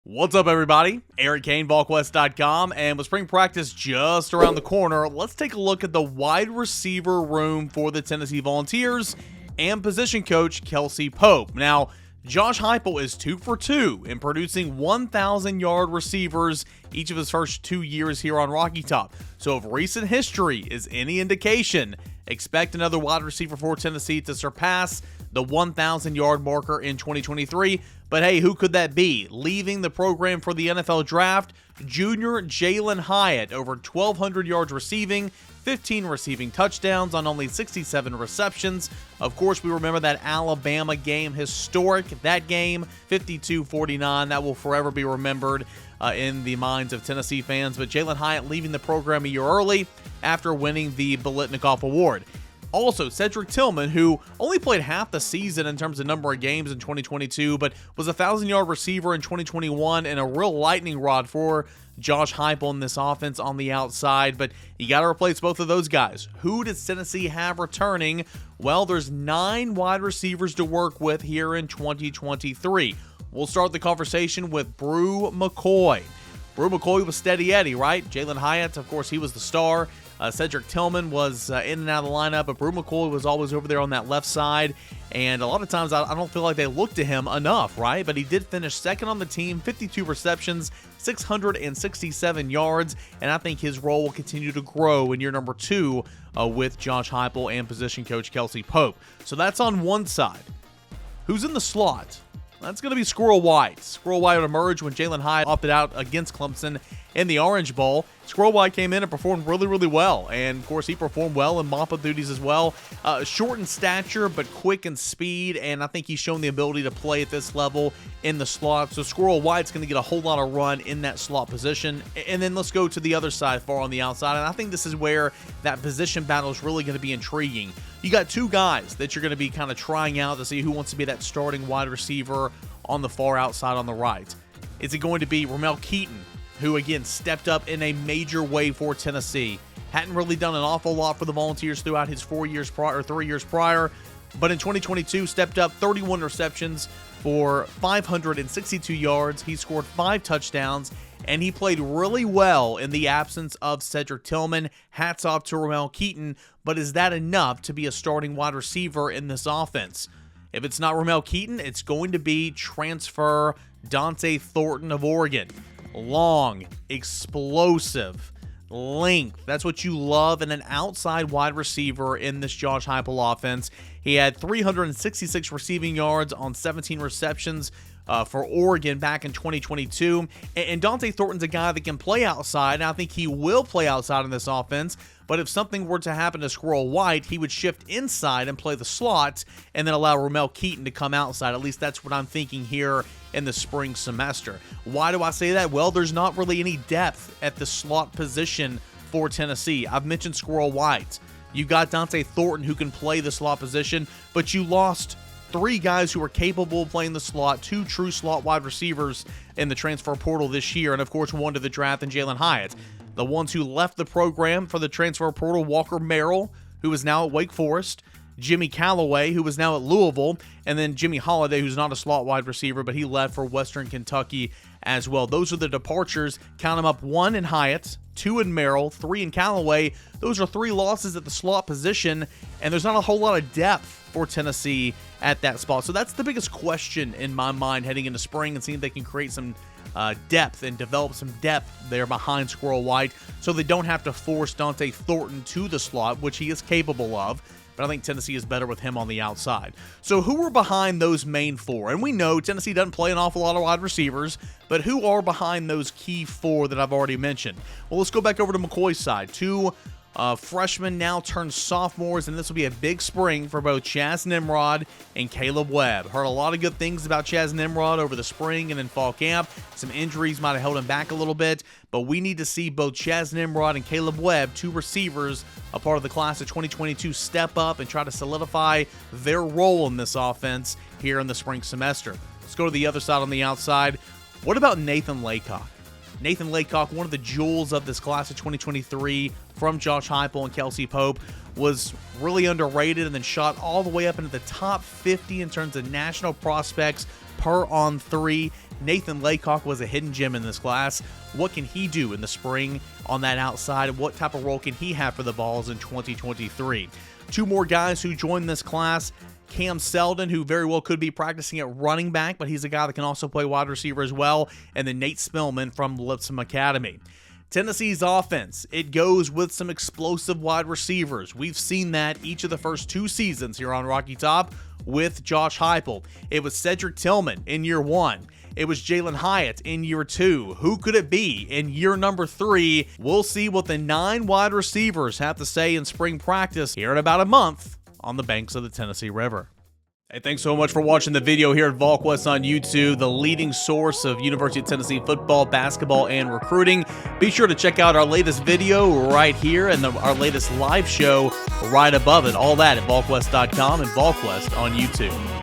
What's up, everybody? Eric Kane, VolQuest.com, and with spring practice just around the corner, let's take a look at the wide receiver room for the Tennessee Volunteers and position coach Kelsey Pope. Now, Josh Heupel is 2 for 2 in producing 1,000-yard receivers each of his first 2 years here on Rocky Top. So if recent history is any indication, expect another wide receiver for Tennessee to surpass the 1,000-yard marker in 2023. But hey, who could that be? Leaving the program for the NFL Draft, junior Jalin Hyatt, over 1,200 yards receiving, 15 receiving touchdowns on only 67 receptions. Of course, we remember that Alabama game, historic, that game, 52-49. That will forever be remembered in the minds of Tennessee fans. But Jalin Hyatt leaving the program a year early after winning the Biletnikoff Award. Also, Cedric Tillman, who only played half the season in terms of number of games in 2022, but was a 1,000-yard receiver in 2021 and a real lightning rod for Josh Heupel in this offense on the outside. But you got to replace both of those guys. Who does Tennessee have returning? Well, there's 9 wide receivers to work with here in 2023. We'll start the conversation with Bru McCoy. Bru McCoy was steady Eddie, right? Jalin Hyatt, of course, he was the star. Cedric Tillman was in and out of the lineup, but Bru McCoy was always over there on that left side, and a lot of times I don't feel like they looked to him enough, right? But he did finish second on the team, 52 receptions, 667 yards, and I think his role will continue to grow in year number 2 with Josh Heupel and position coach Kelsey Pope. So that's on one side. Who's in the slot? That's going to be Squirrel White. Squirrel White would emerge when Jalin Hyatt opted out against Clemson in the Orange Bowl. Squirrel White came in and performed really well. And, of course, he performed well in mop-up duties as well. Short in stature, but quick in speed. And I think he's shown the ability to play at this level in the slot. So Squirrel White's going to get a whole lot of run in that slot position. And then let's go to the other side, far on the outside. And I think this is where that position battle is really going to be intriguing. You got 2 guys that you're going to be kind of trying out to see who wants to be that starting wide receiver on the far outside on the right. Is it going to be Ramel Keyton, who again stepped up in a major way for Tennessee? Hadn't really done an awful lot for the Volunteers throughout his 3 years prior, but in 2022 stepped up 31 receptions for 562 yards. He scored 5 touchdowns, and he played really well in the absence of Cedric Tillman. Hats off to Ramel Keyton, but is that enough to be a starting wide receiver in this offense? If it's not Ramel Keyton, it's going to be transfer Dante Thornton of Oregon. Long, explosive, length. That's what you love in an outside wide receiver in this Josh Heupel offense. He had 366 receiving yards on 17 receptions for Oregon back in 2022. And Dante Thornton's a guy that can play outside, and I think he will play outside in this offense. But if something were to happen to Squirrel White, he would shift inside and play the slot and then allow Ramel Keyton to come outside. At least that's what I'm thinking here in the spring semester. Why do I say that? Well, there's not really any depth at the slot position for Tennessee. I've mentioned Squirrel White. You got Dante Thornton who can play the slot position, but you lost 3 guys who are capable of playing the slot, 2 true slot wide receivers in the transfer portal this year, and of course one to the draft in Jalin Hyatt. The ones who left the program for the transfer portal, Walker Merrill, who is now at Wake Forest, Jimmy Callaway, who is now at Louisville, and then Jimmy Holiday, who's not a slot wide receiver, but he left for Western Kentucky as well. Those are the departures. Count them up: 1 in Hyatt, 2 in Merrill, 3 in Callaway. Those are 3 losses at the slot position, and there's not a whole lot of depth for Tennessee at that spot. So that's the biggest question in my mind heading into spring, and seeing if they can create some depth and develop some depth there behind Squirrel White so they don't have to force Dante Thornton to the slot, which he is capable of. But I think Tennessee is better with him on the outside. So who are behind those main 4? And we know Tennessee doesn't play an awful lot of wide receivers, but who are behind those key 4 that I've already mentioned? Well, let's go back over to McCoy's side. 2 freshmen now turned sophomores, and this will be a big spring for both Chaz Nimrod and Caleb Webb. Heard a lot of good things about Chaz Nimrod over the spring and in fall camp. Some injuries might have held him back a little bit, but we need to see both Chaz Nimrod and Caleb Webb, 2 receivers, a part of the class of 2022, step up and try to solidify their role in this offense here in the spring semester. Let's go to the other side on the outside. What about Nathan Laycock? Nathan Laycock, one of the jewels of this class of 2023 from Josh Heupel and Kelsey Pope, was really underrated and then shot all the way up into the top 50 in terms of national prospects per On3. Nathan Laycock was a hidden gem in this class. What can he do in the spring on that outside? What type of role can he have for the Vols in 2023? Two more guys who joined this class. Cam Seldon, who very well could be practicing at running back, but he's a guy that can also play wide receiver as well. And then Nate Spillman from Lipscomb Academy. Tennessee's offense, it goes with some explosive wide receivers. We've seen that each of the first 2 seasons here on Rocky Top with Josh Heupel. It was Cedric Tillman in year 1. It was Jalen Hyatt in year 2. Who could it be in year number 3? We'll see what the 9 wide receivers have to say in spring practice here in about a month on the banks of the Tennessee River. Hey, thanks so much for watching the video here at VolQuest on YouTube, the leading source of University of Tennessee football, basketball, and recruiting. Be sure to check out our latest video right here and our latest live show right above it. All that at VolQuest.com and VolQuest on YouTube.